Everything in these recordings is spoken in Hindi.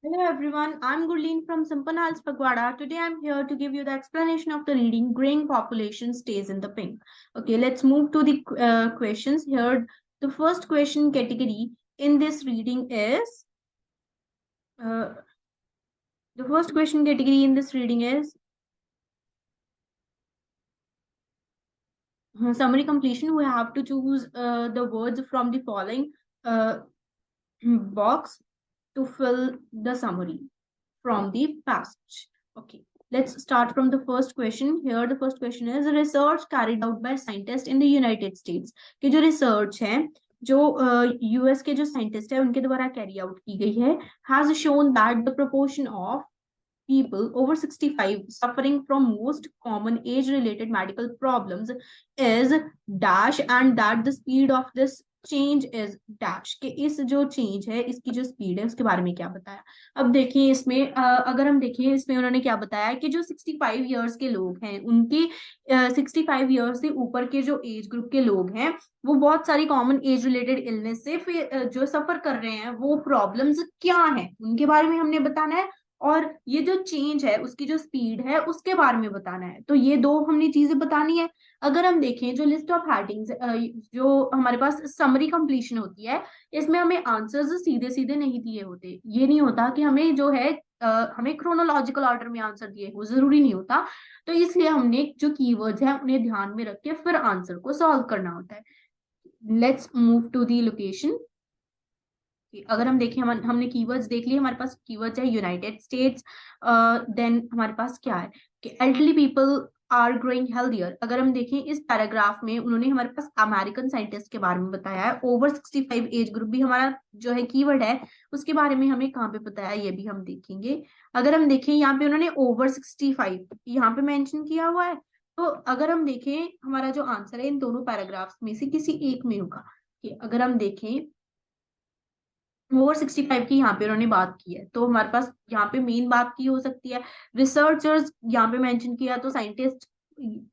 Hello everyone, I'm Gurleen from Simpanals Pagwada. Today I'm here to give you the explanation of the reading Graying Population Stays in the Pink. Okay, let's move to the questions. Here, the first question category in this reading is uh, the first question category in this reading is summary completion. We have to choose the words from the following uh, box to fill the summary from the passage. Okay, let's start from the first question. Here the first question is research carried out by scientists in the United States. कि जो research है जो यूएस के जो साइंटिस्ट है उनके द्वारा कैरी आउट की गई है has shown that the proportion of people over 65 suffering from most common age related medical problems is dash and that the speed of this change is dash के इस जो चेंज है इसकी जो स्पीड है उसके बारे में क्या बताया। अब देखिए इसमें अगर हम देखें इसमें उन्होंने क्या बताया कि जो 65 इयर्स के लोग हैं उनके 65 इयर्स से ऊपर के जो एज ग्रुप के लोग हैं वो बहुत सारी कॉमन एज रिलेटेड इलनेस से जो सफर कर रहे हैं वो प्रॉब्लम्स क्या हैं उनके बारे में हमने बताना है। और ये जो चेंज है उसकी जो स्पीड है उसके बारे में बताना है। तो ये दो हमने चीजें बतानी है। अगर हम देखें जो लिस्ट ऑफ हेडिंग्स जो हमारे पास समरी कंप्लीशन होती है इसमें हमें आंसर्स सीधे सीधे नहीं दिए होते। ये नहीं होता कि हमें जो है हमें क्रोनोलॉजिकल ऑर्डर में आंसर दिए हो, जरूरी नहीं होता। तो इसलिए हमने जो कीवर्ड्स है उन्हें ध्यान में रख के फिर आंसर को सॉल्व करना होता है। Let's move to the location. अगर हम देखें हमने कीवर्ड्स देख लिए। हमारे पास कीवर्ड्स है यूनाइटेड स्टेट्स। देन हमारे पास क्या है कि elderly people are growing healthier. अगर हम देखें इस पैराग्राफ में उन्होंने हमारे पास अमेरिकन साइंटिस्ट के बारे में बताया है। ओवर 65 एज ग्रुप भी हमारा जो है कीवर्ड है उसके बारे में हमें कहाँ पे बताया ये भी हम देखेंगे। अगर हम देखें यहाँ पे उन्होंने ओवर 65 यहाँ पे मेंशन किया हुआ है। तो अगर हम देखें हमारा जो आंसर है इन दोनों पैराग्राफ्स में से किसी एक में होगा। कि अगर हम देखें ओवर 65 की यहाँ पे उन्होंने बात की है तो हमारे पास यहाँ पे मेन बात की हो सकती है। रिसर्चर्स यहाँ पे मेंशन किया तो साइंटिस्ट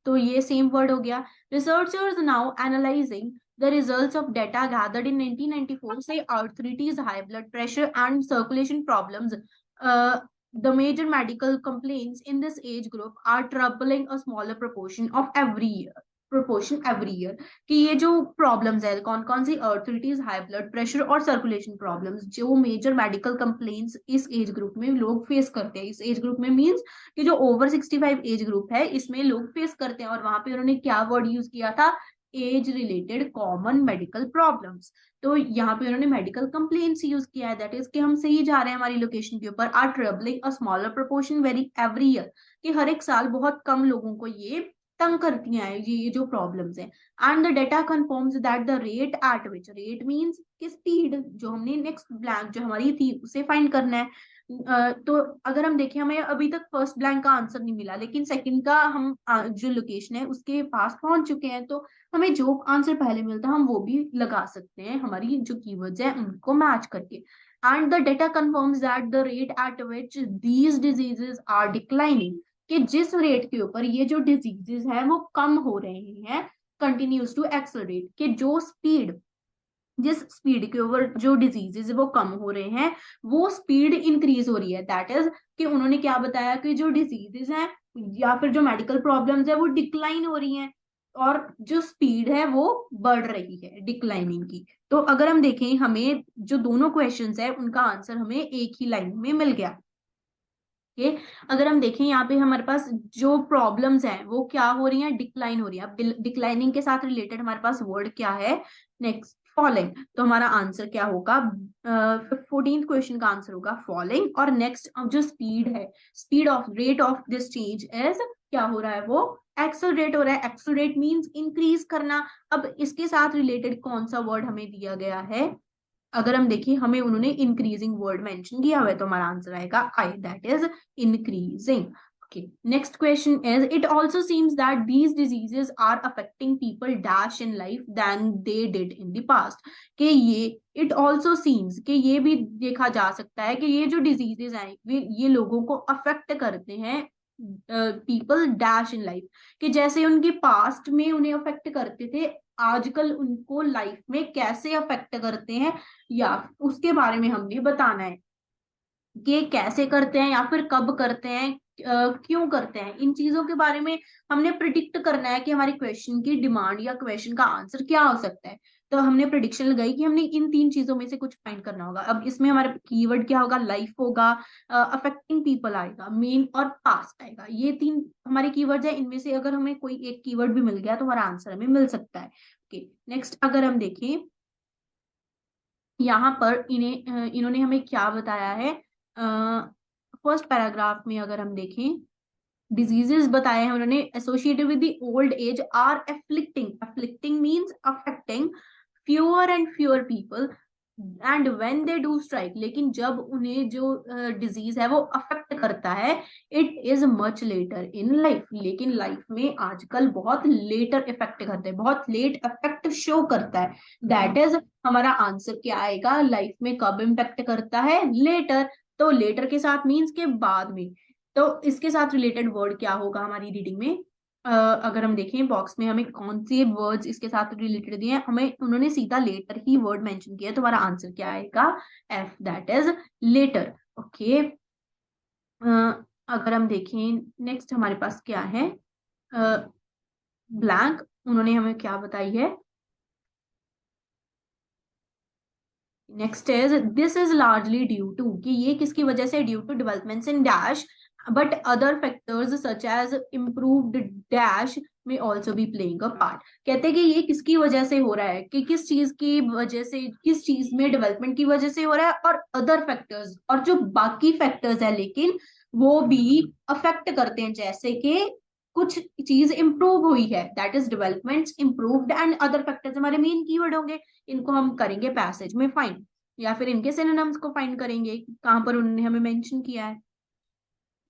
तो ये सेम वर्ड हो गया। Researchers now analysing the results of data gathered in 1994 say arthritis, high blood pressure and circulation problems, uh, the major medical complaints in this age group are troubling a smaller proportion every year। कि ये जो प्रॉब्लम्स है कौन कौन सी अर्थरिटीज, हाई ब्लड प्रेशर और सर्कुलेशन प्रॉब्लम्स जो मेजर मेडिकल कंप्लेंट्स इस एज ग्रुप में लोग फेस करते हैं। इस एज ग्रुप में मींस कि जो ओवर 65 एज ग्रुप है इसमें लोग फेस करते हैं। और वहां पे उन्होंने क्या वर्ड यूज किया था, age related common medical problems. तो यहाँ पे उन्होंने मेडिकल कंप्लेंट्स यूज किया है। दैट इज कि हम सही जा रहे हैं हमारी लोकेशन के ऊपर। Are troubling a smaller proportion very every year कि हर एक साल बहुत कम लोगों को ये तंग करती हैं ये जो प्रॉब्लम्स हैं। And the data confirms that the rate at which, rate means कि स्पीड जो हमने नेक्स्ट ब्लैंक जो हमारी थी उसे फाइंड करना है। तो अगर हम देखें हमें अभी तक फर्स्ट ब्लैंक का आंसर नहीं मिला लेकिन सेकंड का हम जो लोकेशन है उसके पास पहुंच चुके हैं। तो हमें जो आंसर पहले मिलता हम वो भी लगा सकते हैं हमारी जो कीवर्ड्स है उनको मैच करके। And the data confirms that the rate at which these diseases are declining कि जिस रेट के ऊपर ये जो डिजीजेस हैं वो कम हो रहे हैं, कंटिन्यूज टू एक्सलरेट कि जो स्पीड जिस स्पीड के ऊपर जो डिजीजेस है वो कम हो रहे हैं वो स्पीड इंक्रीज हो रही है। दैट इज कि उन्होंने क्या बताया कि जो डिजीजेस हैं या फिर जो मेडिकल प्रॉब्लम्स है वो डिक्लाइन हो रही हैं और जो स्पीड है वो बढ़ रही है डिक्लाइनिंग की। तो अगर हम देखें हमें जो दोनों क्वेश्चंस है उनका आंसर हमें एक ही लाइन में मिल गया। ओके, अगर हम देखें यहाँ पे हमारे पास जो प्रॉब्लम्स हैं वो क्या हो रही हैं, डिक्लाइन हो रही है। अब डिक्लाइनिंग के साथ रिलेटेड हमारे पास वर्ड क्या है, नेक्स्ट फॉलोइंग। तो हमारा आंसर क्या होगा, 14th क्वेश्चन का आंसर होगा फॉलोइंग। और नेक्स्ट जो स्पीड है, speed of rate of this change is क्या हो रहा है, वो एक्सेलरेट हो रहा है। एक्सेलरेट मींस इंक्रीज करना। अब इसके साथ रिलेटेड कौन सा वर्ड हमें दिया गया है, अगर हम देखिए हमें उन्होंने इंक्रीजिंग वर्ड मेंशन किया हुआ है तो हमारा आंसर आएगा I, that is increasing. Okay, next question is it also seems that these diseases are affecting people dash in life than they did in the past। कि ये it also seems कि ये भी देखा जा सकता है कि ये जो diseases हैं ये लोगों को affect करते हैं पीपल डैश इन लाइफ कि जैसे उनके पास्ट में उन्हें अफेक्ट करते थे आजकल उनको लाइफ में कैसे अफेक्ट करते हैं या उसके बारे में हमने बताना है। कि ये कैसे करते हैं या फिर कब करते हैं, क्यों करते हैं, इन चीजों के बारे में हमने प्रिडिक्ट करना है कि हमारी क्वेश्चन की डिमांड या क्वेश्चन का आंसर क्या हो सकता है। तो हमने प्रिडिक्शन लगाई कि हमने इन तीन चीजों में से कुछ फाइंड करना होगा। अब इसमें हमारे कीवर्ड क्या होगा, लाइफ होगा, अफेक्टिंग पीपल आएगा, मेन और पास्ट आएगा। ये तीन हमारे कीवर्ड्स है, इनमें से अगर हमें कोई एक कीवर्ड भी मिल गया तो हमारा आंसर हमें मिल सकता है। ओके, नेक्स्ट अगर हम देखें यहाँ पर इन्होंने हमें क्या बताया है, फर्स्ट पैराग्राफ में अगर हम देखें, डिजीजेस बताए हैं उन्होंने associated with the old age are afflicting, afflicting means affecting fewer and fewer people and when they do strike, लेकिन जब उन्हें जो डिजीज है वो अफेक्ट करता है, it is much later in life, लेकिन लाइफ में आजकल बहुत लेटर इफेक्ट करते हैं, बहुत लेट इफेक्ट शो करता है। दैट इज हमारा आंसर क्या आएगा, लाइफ में कब इम्पेक्ट करता है, लेटर। तो लेटर के साथ मीन्स के बाद में, तो इसके साथ रिलेटेड वर्ड क्या होगा हमारी रीडिंग में, अगर हम देखें बॉक्स में हमें कौन से वर्ड्स इसके साथ रिलेटेड दिए हैं, हमें उन्होंने सीधा लेटर ही वर्ड मेंशन किया है, तो हमारा आंसर क्या आएगा, F, that is later. Okay, अगर हम देखें नेक्स्ट हमारे पास क्या है, ब्लैंक, उन्होंने हमें क्या बताई है, next is this is largely due to, कि ये किसकी वजह से, due to developments in dash but other factors such as improved dash में also be playing a part. कहते हैं कि ये किसकी वजह से हो रहा है, कि किस चीज की वजह से, किस चीज में डेवलपमेंट की वजह से हो रहा है, और अदर फैक्टर्स, और जो बाकी फैक्टर्स है लेकिन वो भी अफेक्ट करते हैं, जैसे कि कुछ चीज इंप्रूव हुई है, that is developments improved and other factors हमारे मेन कीवर्ड होंगे। इनको हम करेंगे पैसेज में फाइंड, या फिर इनके सिनोनिम्स को फाइंड करेंगे कहां पर उन्होंने हमें मेंशन किया है।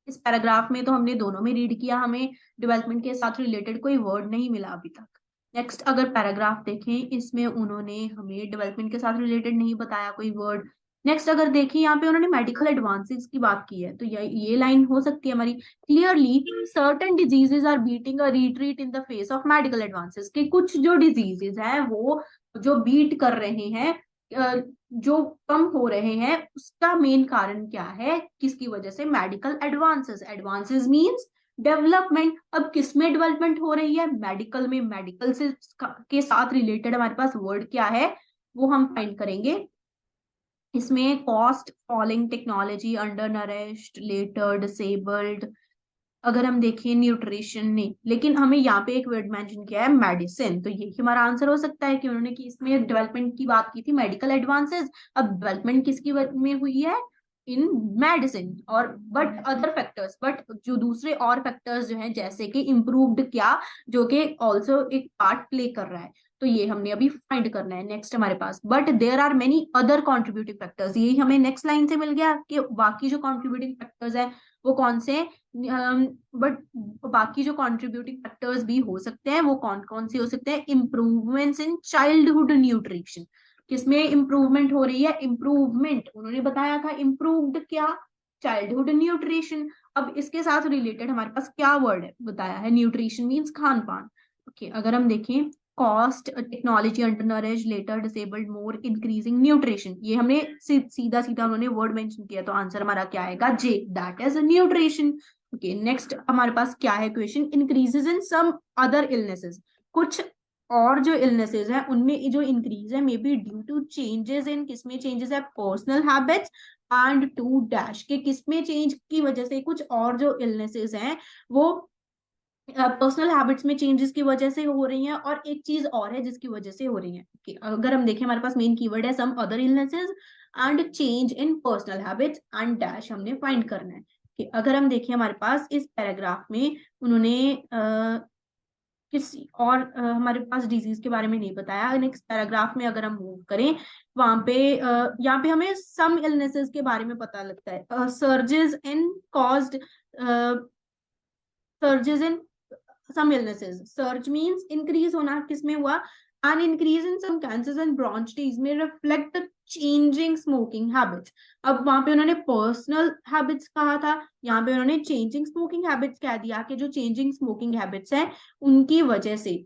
इस पैराग्राफ में तो हमने दोनों में रीड किया, हमें डेवलपमेंट के साथ रिलेटेड कोई वर्ड नहीं मिला अभी तक। नेक्स्ट अगर पैराग्राफ देखें, इसमें उन्होंने हमें डेवलपमेंट के साथ रिलेटेड नहीं बताया कोई वर्ड। नेक्स्ट अगर देखें, यहाँ पे उन्होंने मेडिकल एडवांसेस की बात की है, तो ये लाइन हो सकती है हमारी, clearly certain diseases are beating a retreat in the face of medical advances, कि कुछ जो डिजीजेस हैं वो जो बीट कर रहे हैं, जो कम हो रहे हैं, उसका मेन कारण क्या है, किसकी वजह से, medical advances, advances means development. अब किसमें डेवलपमेंट हो रही है, मेडिकल में, मेडिकल से के साथ रिलेटेड हमारे पास वर्ड क्या है वो हम फाइंड करेंगे। इसमें cost falling, technology, under nourished, later, disabled, अगर हम देखें न्यूट्रिशन नहीं, लेकिन हमें यहाँ पे एक वर्ड मेंशन किया है मेडिसिन, तो यही हमारा आंसर हो सकता है कि उन्होंने कि इसमें डेवलपमेंट की बात की थी, मेडिकल एडवांसेस। अब डेवलपमेंट किसकी में हुई है, इन मेडिसिन, और बट अदर फैक्टर्स, बट जो दूसरे और फैक्टर्स जो हैं जैसे कि इम्प्रूव्ड क्या, जो कि ऑल्सो एक पार्ट प्ले कर रहा है, तो ये हमने अभी फाइंड करना है। नेक्स्ट हमारे पास, but there are many other contributing factors, यही हमें नेक्स्ट लाइन से मिल गया कि बाकी जो कॉन्ट्रीब्यूटिंग फैक्टर्स है वो कौन से, बट बाकी जो कंट्रीब्यूटिंग फैक्टर्स भी हो सकते हैं वो कौन कौन से हो सकते हैं, इम्प्रूवमेंट्स इन चाइल्डहुड न्यूट्रिशन, किसमें इंप्रूवमेंट हो रही है, इम्प्रूवमेंट उन्होंने बताया था, इम्प्रूव्ड क्या, चाइल्डहुड न्यूट्रिशन। अब इसके साथ रिलेटेड हमारे पास क्या वर्ड है बताया है, न्यूट्रिशन मींस खान पान। ओके, अगर हम देखें, cost, technology, under nourish, later, disabled, more, increasing nutrition, ये हमने सीधा सीधा उन्होंने वर्ड मेंशन किया, तो आंसर हमारा क्या आएगा, J, that is nutrition. Okay, next हमारे पास क्या है question, increases in some other illnesses, कुछ और जो इलनेसेस हैं उनमें जो इंक्रीज है may be due to changes in, किसमें चेंजेस है, personal habits and to dash, के किसमें चेंज की वजह से कुछ और जो इलनेसेस हैं वो पर्सनल हैबिट्स में चेंजेस की वजह से हो रही हैं, और एक चीज और है जिसकी वजह से हो रही है। okay, अगर हम देखें हमारे पास मेन कीवर्ड है some other illnesses and change in personal habits and dash, हमने फाइंड करना है। okay, अगर हम देखें हमारे पास इस पैराग्राफ में उन्होंने किसी और हमारे पास डिजीज के बारे में नहीं बताया। नेक्स्ट पैराग्राफ में अगर हम मूव करें, वहां पे यहाँ पे हमें सम इलनेसेस के बारे में पता लगता है, सर्जेस इन कॉज्ड, सर्जेस इन some illnesses, surge means increase होना, किसमें हुआ, an increase in some cancers and bronchitis may reflect the changing smoking habits। अब वहां पे उन्होंने पर्सनल हैबिट्स कहा था, यहाँ पे उन्होंने चेंजिंग स्मोकिंग हैबिट्स कह दिया कि जो चेंजिंग स्मोकिंग हैबिट्स हैं उनकी वजह से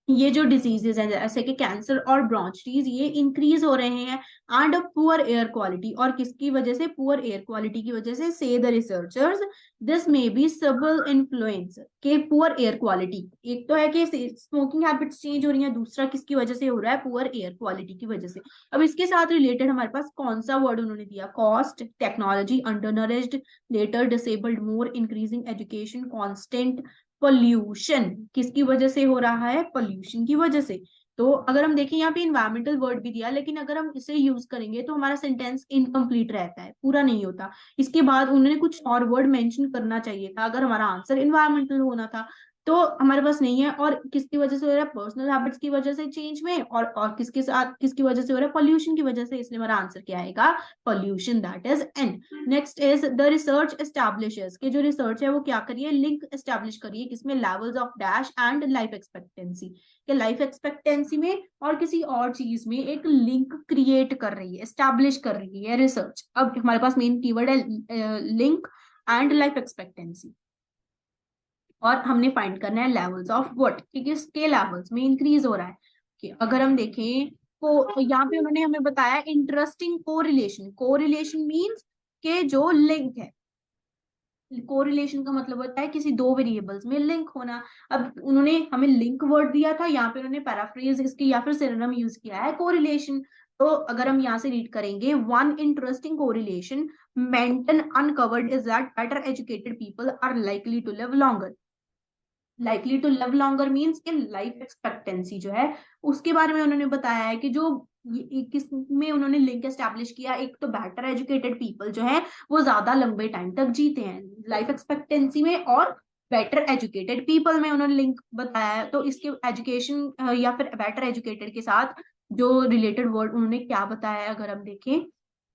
ये जो डिजीजेज हैं जैसे कि कैंसर और ब्रोंचिटिस ये इंक्रीज हो रहे हैं, एंड पुअर एयर क्वालिटी, और किसकी वजह से, पुअर एयर क्वालिटी की वजह से, से the researchers this may be सबल इन्फ्लुएंस के पुअर एयर क्वालिटी। एक तो है कि स्मोकिंग हैबिट्स चेंज हो रही है, दूसरा किसकी वजह से हो रहा है, पुअर एयर क्वालिटी की वजह से। अब इसके साथ रिलेटेड हमारे पास कौन सा वर्ड उन्होंने दिया, cost, technology, अंडरनरिज्ड, letter, disabled, more, increasing education, constant, pollution. किसकी वजह से हो रहा है, पोल्यूशन की वजह से। तो अगर हम देखें यहाँ पे इन्वायरमेंटल वर्ड भी दिया, लेकिन अगर हम इसे यूज करेंगे तो हमारा सेंटेंस इनकम्प्लीट रहता है, पूरा नहीं होता। इसके बाद उन्होंने कुछ और वर्ड मेंशन करना चाहिए था अगर हमारा आंसर इन्वायरमेंटल होना था, तो हमारे पास नहीं है। और किसकी वजह से हो रहा है, पर्सनल हैबिट्स की वजह से चेंज में, और किसके साथ, किसकी वजह से हो रहा है, पोल्यूशन की वजह से। इसलिए हमारा आंसर क्या आएगा, pollution, that is an. Next is the research establishes, के जो रिसर्च है वो क्या करिए, लिंक एस्टैब्लिश करिए, किसमें, levels of dash and life expectancy, के लाइफ एक्सपेक्टेंसी में और किसी और चीज में एक लिंक क्रिएट कर रही है, एस्टैब्लिश कर रही है रिसर्च। अब हमारे पास मेन कीवर्ड है लिंक एंड लाइफ एक्सपेक्टेंसी, और हमने फाइंड करना है लेवल्स ऑफ व्हाट, कि किसके लेवल्स में इंक्रीज हो रहा है। कि अगर हम देखें तो यहाँ पे उन्होंने हमें बताया इंटरेस्टिंग कोरिलेशन, कोरिलेशन मींस के जो लिंक है, कोरिलेशन का मतलब होता है किसी दो वेरिएबल्स में लिंक होना। अब उन्होंने हमें लिंक वर्ड दिया था, यहाँ पे उन्होंने पैराफ्रेज इसकी या फिर सिनोनिम यूज किया है कोरिलेशन। तो अगर हम यहाँ से रीड करेंगे, one interesting correlation Manton uncovered is that better educated people are likely to live longer. Likely to live longer means कि लाइफ एक्सपेक्टेंसी जो है उसके बारे में उन्होंने बताया है कि जो किस में उन्होंने लिंक एस्टेब्लिश किया, एक तो बेटर एजुकेटेड पीपल जो है वो ज्यादा लंबे टाइम तक जीते हैं लाइफ एक्सपेक्टेंसी में, और बेटर एजुकेटेड पीपल में उन्होंने लिंक बताया है। तो इसके एजुकेशन या फिर बेटर एजुकेटेड के साथ जो रिलेटेड वर्ड उन्होंने क्या बताया है, अगर हम देखें,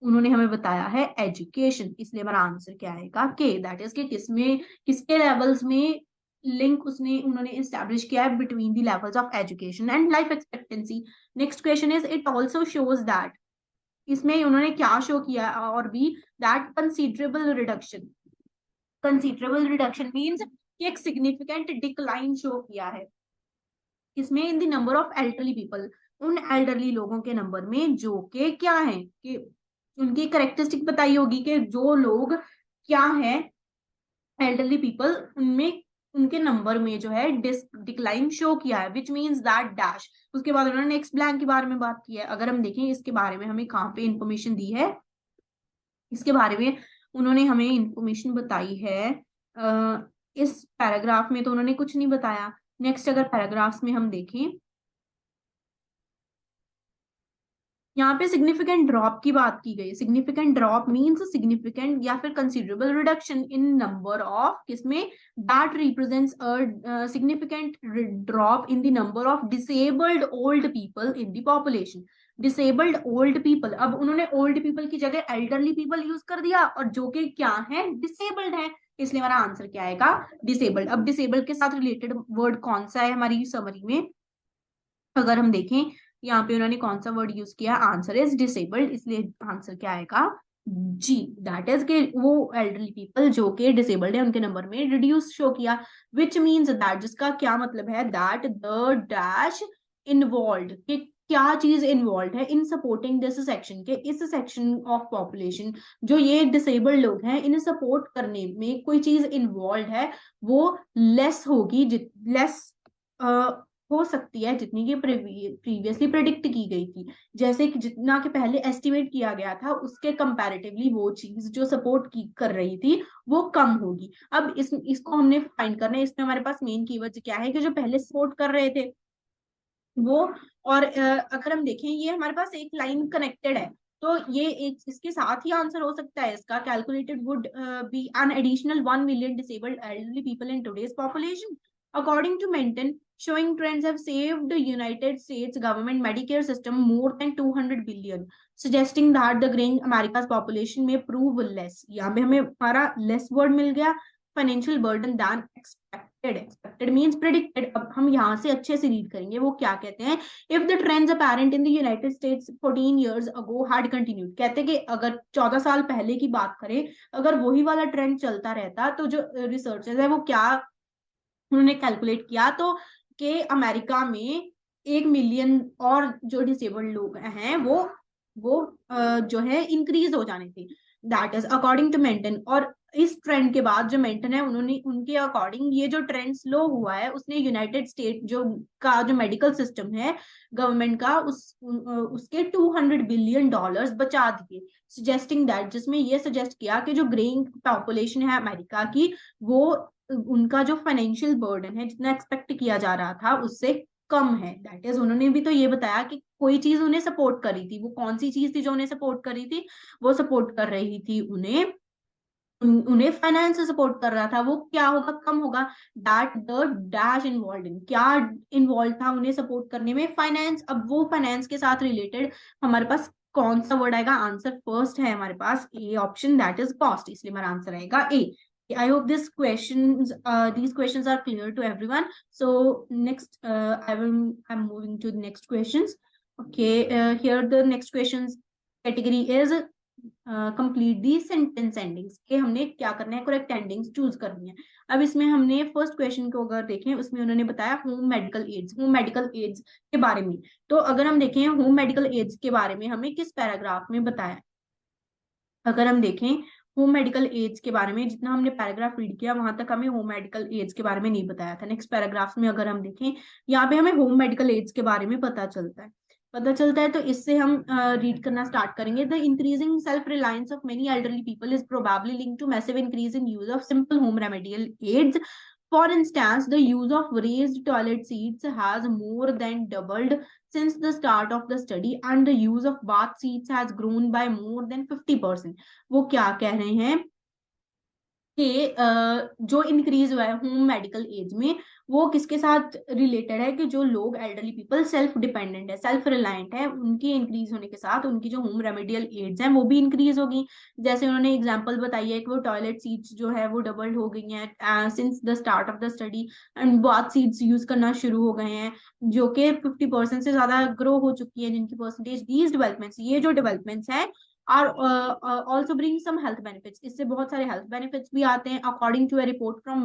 उन्होंने हमें बताया है एजुकेशन। इसलिए हमारा आंसर क्या आएगा, के, दैट इज कि किसमें, किसके लेवल्स में लिंक उसने उन्होंने एस्टैब्लिश किया है between the levels of education and life expectancy. Next question is it also shows that, इसमें उन्होंने क्या शो किया और भी, that considerable reduction, considerable reduction means कि एक सिग्निफिकेंट डिक्लाइन शो किया है इसमें इन the number of elderly people, उन एल्डरली लोगों के नंबर में जो के क्या है, कि उनकी करेक्टरिस्टिक बताई होगी कि जो लोग क्या है, एल्डरली पीपल, उनमें उनके नंबर में जो है डिक्लाइन शो किया है, विच मीन्स दैट डैश। उसके बाद उन्होंने नेक्स्ट ब्लैंक के बारे में बात की है। अगर हम देखें इसके बारे में हमें कहाँ पे इंफॉर्मेशन दी है, इसके बारे में उन्होंने हमें इंफॉर्मेशन बताई है इस पैराग्राफ में तो उन्होंने कुछ नहीं बताया। नेक्स्ट अगर पैराग्राफ्स में हम देखें, यहाँ पे सिग्निफिकेंट ड्रॉप की बात की गई। सिग्निफिकेंट ड्रॉप मींस सिग्निफिकेंट या फिर considerable reduction in number of, किसमें, that represents a significant drop in the number of disabled old people in the population. Disabled old people, अब उन्होंने ओल्ड पीपल की जगह एल्डरली पीपल यूज कर दिया, और जो कि क्या है, डिसेबल्ड है। इसलिए हमारा आंसर क्या आएगा, डिसेबल्ड। अब डिसेबल्ड के साथ रिलेटेड वर्ड कौन सा है हमारी समरी में, अगर हम देखें यहाँ पे उन्होंने कौन सा वर्ड यूज किया, आंसर इज डिसेबल्ड। इसलिए आंसर क्या आएगा, जी, दैट इज के वो एल्डरली पीपल जो के डिसेबल्ड है उनके नंबर में रिड्यूस शो किया, विच मीन्स दैट, जिसका क्या मतलब है, दैट द डैश इन्वॉल्व, कि क्या चीज इन्वॉल्व है इन सपोर्टिंग दिस सेक्शन, के इस सेक्शन ऑफ पॉपुलेशन जो ये डिसेबल्ड लोग हैं इन्हें सपोर्ट करने में कोई चीज इन्वॉल्व है, वो लेस होगी, लेस हो सकती है जितनी की प्रीवियसली प्रेडिक्ट की गई थी। जैसे कि जितना कि पहले एस्टिमेट किया गया था उसके कंपैरेटिवली वो चीज जो सपोर्ट की कर रही थी वो कम होगी। अब इसको हमने फाइंड करना है। इसमें हमारे पास मेन कीवर्ड्स क्या है, कि जो पहले सपोर्ट कर रहे थे वो, और अगर हम देखें ये हमारे पास एक लाइन कनेक्टेड है, तो ये एक इसके साथ ही आंसर हो सकता है इसका, calculated would be an additional 1 million disabled elderly people in today's population according to Menton, showing trends have saved the United States government Medicare system more than 200 billion, suggesting that the growing America's population may prove less। यहाँ पे हमें हमारा लेस वर्ड मिल गया, financial burden than expected, expected means predicted. अब हम यहाँ से अच्छे से रीड करेंगे वो क्या कहते हैं, if the trends apparent in the United states 14 years ago had continued, कहते हैं कि अगर 14 साल पहले की बात करें, अगर वही वाला ट्रेंड चलता रहता, तो जो रिसर्चर्स है वो क्या उन्होंने कैलकुलेट किया, तो कि अमेरिका में 1 मिलियन और जो डिसेबल्ड लोग हैं वो जो है इंक्रीज हो जाने थे, that is according to Manton. और इस ट्रेंड के बाद जो मेंटन है उन्होंने उनके अकॉर्डिंग ये जो ट्रेंड स्लो हुआ है उसने यूनाइटेड स्टेट जो मेडिकल सिस्टम है गवर्नमेंट का उसके $200 बिलियन बचा दिए, सजेस्टिंग दैट, जिसमें ये सजेस्ट किया कि जो ग्रेइंग पॉपुलेशन है अमेरिका की वो उनका जो फाइनेंशियल बर्डन है जितना एक्सपेक्ट किया जा रहा था उससे कम है। दैट इज उन्होंने भी तो ये बताया कि कोई चीज उन्हें सपोर्ट कर रही थी, वो कौन सी चीज थी जो उन्हें सपोर्ट कर रही थी, वो सपोर्ट कर रही थी उन्हें फाइनेंस से सपोर्ट कर रहा था। वो क्या होगा, कम होगा। That the dash involve in, क्या इन्वॉल्व था उन्हें सपोर्ट करने में, फाइनेंस। अब वो फाइनेंस के साथ रिलेटेड हमारे पास कौन सा वर्ड आएगा, आंसर फर्स्ट है हमारे पास A option, that is cost, इसलिए हमारा आंसर आएगा A. I hope these questions are clear to everyone. So next, I'm moving to the next questions. Okay, here the next questions category is complete the sentence endings, के हमने क्या करना है, करेक्ट एंडिंग्स चूज करनी है। अब इसमें हमने फर्स्ट क्वेश्चन को अगर देखें उसमें उन्होंने बताया home medical aids, home medical aids के बारे में। तो अगर हम देखें होम मेडिकल एड्स के बारे में हमें किस पैराग्राफ में बताया, अगर हम देखें होम मेडिकल एड्स के बारे में जितना हमने पैराग्राफ रीड किया वहां तक हमें होम मेडिकल एड्स के बारे में नहीं बताया था। नेक्स्ट पैराग्राफ में अगर हम देखें यहाँ पे हमें होम मेडिकल एड्स के बारे में पता चलता है। तो इससे हम रीड करना स्टार्ट करेंगे। The increasing self reliance of many elderly people is probably linked to massive increase in use of simple home remedial aids. For instance, the use of raised toilet seats has more than doubled since the start of the study, and the use of bath seats has grown by more than 50%. वो क्या कह रहे हैं कि जो इंक्रीज हुआ है होम मेडिकल एज में वो किसके साथ रिलेटेड है, कि जो लोग एल्डरली पीपल सेल्फ डिपेंडेंट है, सेल्फ रिलायंट है, उनकी इंक्रीज होने के साथ उनकी जो होम रेमेडियल एड्स हैं वो भी इंक्रीज होगी। जैसे उन्होंने एग्जांपल बताई है कि वो टॉयलेट सीट्स जो है वो डबल्ड हो गई हैं since the start of the study, and bath seats use करना शुरू हो गए हैं जो कि 50% से ज्यादा ग्रो हो चुकी है जिनकी परसेंटेज। दीज डेवलपमेंट्स, ये जो डेवलपमेंट्स हैं are also bring some health benefits, इससे बहुत सारे हेल्थ बेनिफिट्स भी आते हैं। According to a report from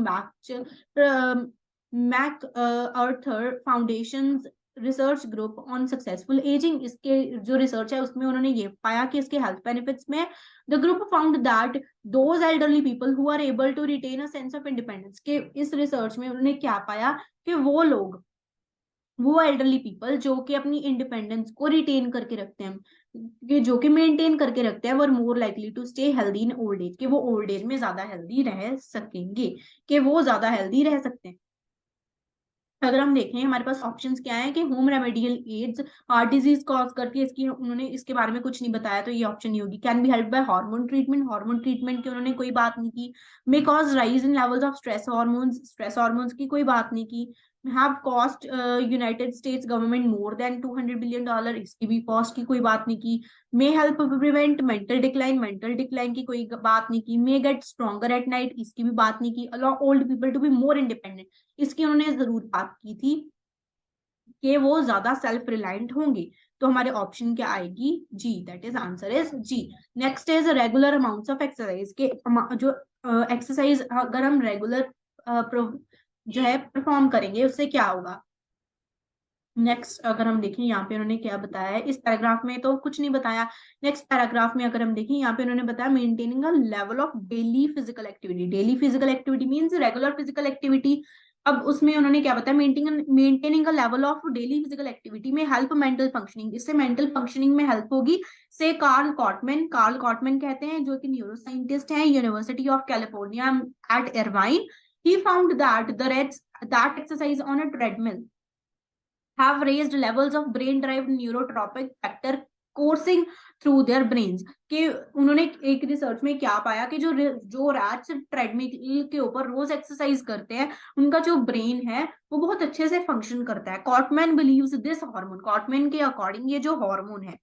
MacArthur foundation research group on successful ageing, इसके जो रिसर्च है उसमें उन्होंने ये पाया कि इसके हेल्थ बेनिफिट्स में the group found that those elderly people who are able to retain a sense of independence, के इस रिसर्च में उन्होंने क्या पाया कि वो एल्डरली पीपल जो कि अपनी इंडिपेंडेंस को रिटेन करके रखते हैं, कि जो कि मेंटेन करके रखते हैं, वो more likely to stay healthy in old age, कि वो ओल्ड एज में ज्यादा हेल्दी रह सकेंगे, कि वो ज्यादा हेल्दी रह सकते हैं। अगर हम देखें हमारे पास ऑप्शंस क्या है कि home remedial aids heart disease cause करती है, इसकी उन्होंने इसके बारे में कुछ नहीं बताया तो ये ऑप्शन नहीं होगी। Can be help by hormone treatment, hormone treatment की उन्होंने कोई बात नहीं की। May cause rise in levels of stress hormones की कोई बात नहीं की। Have cost United states government more than $200 billion, इसकी भी कॉस्ट की कोई बात नहीं की। May help prevent mental decline की कोई बात नहीं की। मे गेट स्ट्रॉन्गर एट नाइट, इसकी भी बात नहीं की। Allow old people to be more independent, इसकी उन्होंने जरूर बात की थी कि वो ज्यादा सेल्फ रिलायंट होंगे। तो हमारे ऑप्शन क्या आएगी, G, that is answer is G. Next is regular amounts of exercise, के जो एक्सरसाइज अगर हम रेगुलर जो है परफॉर्म करेंगे उससे क्या होगा। नेक्स्ट अगर हम देखें यहाँ पे उन्होंने क्या बताया है, इस पैराग्राफ में तो कुछ नहीं बताया। नेक्स्ट पैराग्राफ में अगर हम देखें यहाँ पे उन्होंने बताया maintaining a level of daily physical activity. Daily physical activity means regular physical activity. अब उसमें उन्होंने क्या बताया, maintaining a level of daily physical activity में हेल्प मेंटल फंक्शनिंग, इससे मेंटल फंक्शनिंग में हेल्प होगी। से कार्ल कॉटमैन कहते हैं जो कि न्यूरो साइंटिस्ट हैं university of California at Irvine. He found that that exercise on a treadmill have raised levels of brain derived neurotropic factor coursing through their brains, कि उन्होंने एक रिसर्च में क्या पाया कि जो रैट्स ट्रेडमिल के ऊपर रोज एक्सरसाइज करते हैं उनका जो ब्रेन है वो बहुत अच्छे से फंक्शन करता है। कॉटमैन बिलीव्स दिस हार्मोन, कॉटमैन के अकॉर्डिंग ये जो हार्मोन है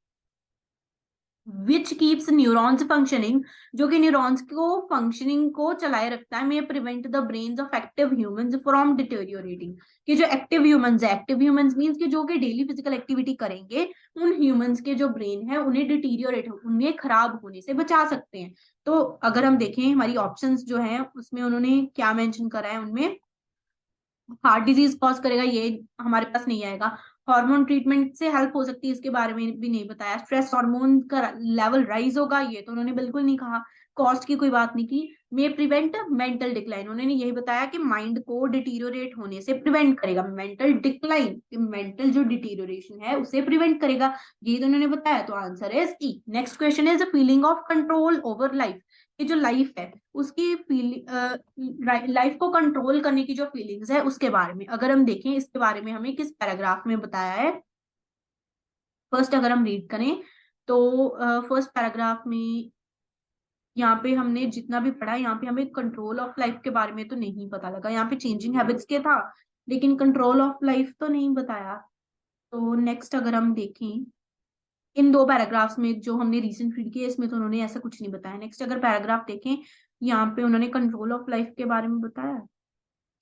विच कीप्स न्यूरॉन्स फंक्शनिंग, जो कि न्यूरॉन्स को फंक्शनिंग को चलाए रखता है, may prevent the brains of active humans from deteriorating, कि जो एक्टिव ह्यूमंस है, एक्टिव ह्यूमंस मींस कि जो कि डेली फिजिकल एक्टिविटी करेंगे उन ह्यूमंस के जो ब्रेन है उन्हें डिटीरियोरेट उन्हें खराब होने से बचा सकते हैं। तो अगर हम देखें हमारी ऑप्शंस जो है उसमें उन्होंने क्या मेंशन करा है, उनमें हार्ट डिजीज कॉज करेगा ये हमारे पास नहीं आएगा। हार्मोन ट्रीटमेंट से हेल्प हो सकती है, इसके बारे में भी नहीं बताया। स्ट्रेस हार्मोन का लेवल राइज होगा, ये तो उन्होंने बिल्कुल नहीं कहा। कॉस्ट की कोई बात नहीं की। मे प्रिवेंट मेंटल डिक्लाइन, उन्होंने यही बताया कि माइंड को डिटीरियोरेट होने से प्रिवेंट करेगा। मेंटल डिक्लाइन, मेंटल जो डिटीरियोरेशन है उसे प्रिवेंट करेगा, ये तो उन्होंने बताया। तो answer is E. Next question is feeling of control over life. ये जो लाइफ है उसकी लाइफ को कंट्रोल करने की जो फीलिंग्स है उसके बारे में अगर हम देखें, इसके बारे में हमें किस पैराग्राफ में बताया है। फर्स्ट अगर हम रीड करें तो फर्स्ट पैराग्राफ में यहाँ पे हमने जितना भी पढ़ा, यहाँ पे हमें कंट्रोल ऑफ लाइफ के बारे में तो नहीं पता लगा। यहाँ पे चेंजिंग हैबिट्स के था, लेकिन कंट्रोल ऑफ लाइफ तो नहीं बताया। तो नेक्स्ट अगर हम देखें, इन दो पैराग्राफ्स में जो हमने रिसेंट रीड किया इसमें तो उन्होंने ऐसा कुछ नहीं बताया। नेक्स्ट अगर पैराग्राफ देखें, यहाँ पे उन्होंने कंट्रोल ऑफ लाइफ के बारे में बताया।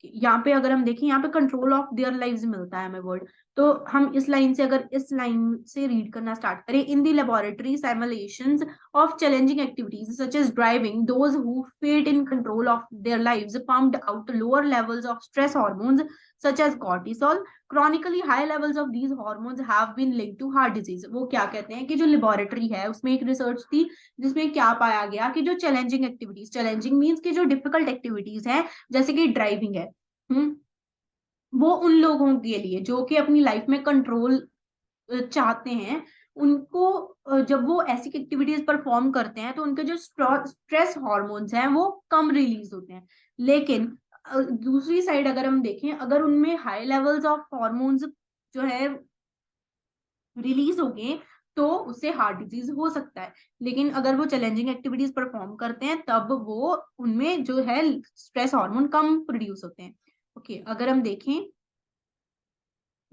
यहाँ पे अगर हम देखें, यहाँ पे कंट्रोल ऑफ देयर लाइव्स मिलता है हमें वर्ड। तो हम इस लाइन से, अगर इस लाइन से रीड करना स्टार्ट करें, in the laboratory simulations of challenging activities such as driving, those who failed in control of their lives pumped out lower levels of stress hormones such as cortisol. Chronically high levels of these hormones have been linked to heart disease. वो क्या कहते हैं कि जो लेबोरेटरी है उसमें एक रिसर्च थी जिसमें क्या पाया गया कि जो चैलेंजिंग एक्टिविटीज, चैलेंजिंग मीन्स की जो डिफिकल्ट एक्टिविटीज हैं जैसे कि ड्राइविंग है, वो उन लोगों के लिए जो कि अपनी लाइफ में कंट्रोल चाहते हैं, उनको जब वो ऐसी एक्टिविटीज परफॉर्म करते हैं तो उनके जो स्ट्रेस हार्मोन्स हैं वो कम रिलीज होते हैं। लेकिन दूसरी साइड अगर हम देखें, अगर उनमें हाई लेवल्स ऑफ हार्मोन्स जो है रिलीज हो गए तो उससे हार्ट डिजीज हो सकता है। लेकिन अगर वो चैलेंजिंग एक्टिविटीज परफॉर्म करते हैं तब वो उनमें जो है स्ट्रेस हार्मोन कम प्रोड्यूस होते हैं। ओके, अगर हम देखें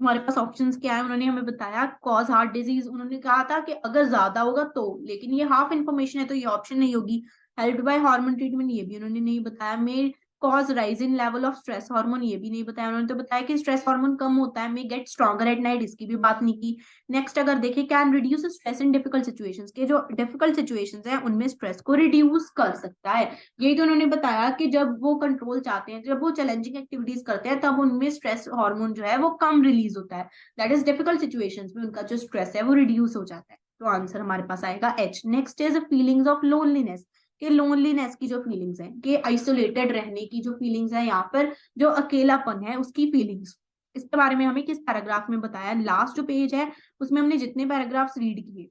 हमारे पास ऑप्शंस क्या है, उन्होंने हमें बताया कॉज हार्ट डिजीज, उन्होंने कहा था कि अगर ज्यादा होगा तो, लेकिन ये हाफ इंफॉर्मेशन है तो ये ऑप्शन नहीं होगी। हेल्प्ड बाय हार्मोन ट्रीटमेंट, ये भी उन्होंने नहीं बताया। May cause rise in level of stress hormone, ये भी नहीं बताया। उन्होंने तो बताया कि स्ट्रेस हार्मोन कम होता है, मे गेट स्ट्रॉन्गर एट नाइट, इसकी भी बात नहीं की। नेक्स्ट अगर देखें, can reduce stress in difficult situations, के जो डिफिकल्ट सिचुएशंस है उनमें स्ट्रेस को रिड्यूस कर सकता है। यही तो उन्होंने बताया कि जब वो कंट्रोल चाहते हैं, जब वो चैलेंजिंग एक्टिविटीज करते हैं तब उनमें स्ट्रेस हार्मोन जो है वो कम रिलीज होता है। दैट इज डिफिकल्ट सिचुएशंस में उनका जो स्ट्रेस है वो रिड्यूस हो जाता है। तो आंसर हमारे पास आएगा H. Next is feelings of loneliness, कि लोनलीनेस की जो फीलिंग्स है, कि आइसोलेटेड रहने की जो फीलिंग्स है, यहाँ पर जो अकेलापन है उसकी फीलिंग्स, इसके बारे में हमें किस पैराग्राफ में बताया। लास्ट जो पेज है उसमें हमने जितने पैराग्राफ्स रीड किए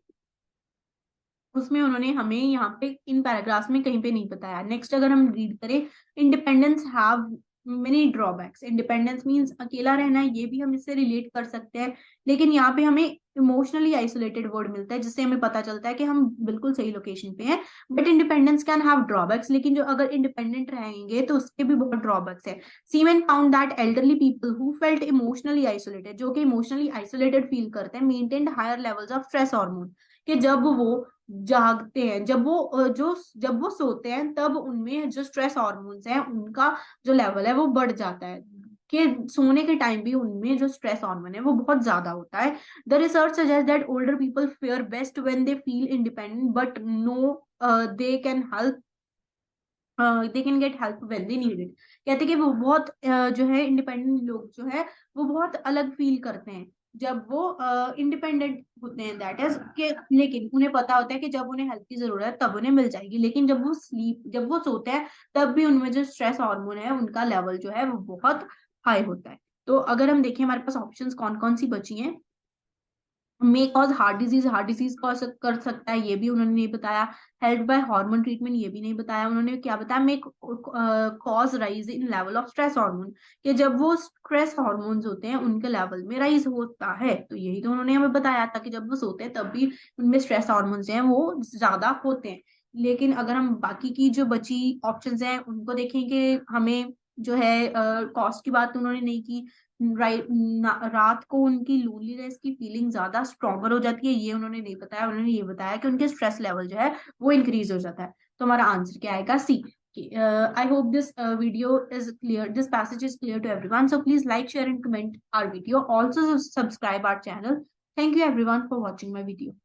उसमें उन्होंने हमें यहाँ पे इन पैराग्राफ्स में कहीं पे नहीं बताया। नेक्स्ट अगर हम रीड करें, independence have many drawbacks, independence means अकेला रहना है, ये भी हम इससे रिलेट कर सकते हैं। लेकिन यहाँ पे हमें इमोशनली आइसोलेटेड वर्ड मिलता है जिससे हमें पता चलता है कि हम बिल्कुल सही लोकेशन पे हैं। But independence can have drawbacks, लेकिन जो अगर इंडिपेंडेंट रहेंगे तो उसके भी बहुत ड्रॉबैक्स है। Seeman found that elderly people who felt emotionally isolated, जो कि इमोशनली आइसोलेटेड फील करते हैं, maintained higher levels of stress hormone, कि जब वो जागते हैं, जब वो सोते हैं तब उनमें जो स्ट्रेस हार्मोन्स हैं उनका जो लेवल है वो बढ़ जाता है, कि सोने के टाइम भी उनमें जो स्ट्रेस हार्मोन है वो बहुत ज्यादा होता है। द रिसर्च सजेस्ट that older people fare best when they feel independent but know they can help, they can get help when they need it. कहते हैं कि वो बहुत जो है इंडिपेंडेंट लोग जो है वो बहुत अलग फील करते हैं जब वो इंडिपेंडेंट होते हैं, दैट इज के, लेकिन उन्हें पता होता है कि जब उन्हें हेल्प की जरूरत है तब उन्हें मिल जाएगी। लेकिन जब वो सोते हैं तब भी उनमें जो स्ट्रेस हार्मोन है उनका लेवल जो है वो बहुत हाई होता है। तो अगर हम देखें हमारे पास ऑप्शंस कौन कौन सी बची हैं, may cause heart disease cause कर सकता है, ये भी उन्होंने नहीं बताया। हेल्प बाय हार्मोन ट्रीटमेंट, ये भी नहीं बताया। उन्होंने क्या बताया, may cause rise in level of stress hormone, कि जब वो स्ट्रेस हार्मोन्स होते हैं उनके लेवल में राइज होता है। तो यही तो उन्होंने हमें बताया था कि जब वो सोते हैं तब भी उनमें स्ट्रेस हार्मोन्स हैं वो ज्यादा होते हैं। लेकिन अगर हम बाकी की जो बची ऑप्शंस हैं उनको देखेंगे, हमें जो है कॉस्ट की बात तो उन्होंने नहीं की। रात को उनकी लोनलीनेस की फीलिंग ज्यादा स्ट्रॉन्गर हो जाती है, ये उन्होंने नहीं बताया। उन्होंने ये बताया कि उनके स्ट्रेस लेवल जो है वो इंक्रीज हो जाता है। तो हमारा आंसर क्या आएगा, C. I hope this video is clear, this passage is clear to everyone, so please like, share and comment our video, also subscribe our channel. Thank you everyone for watching my video.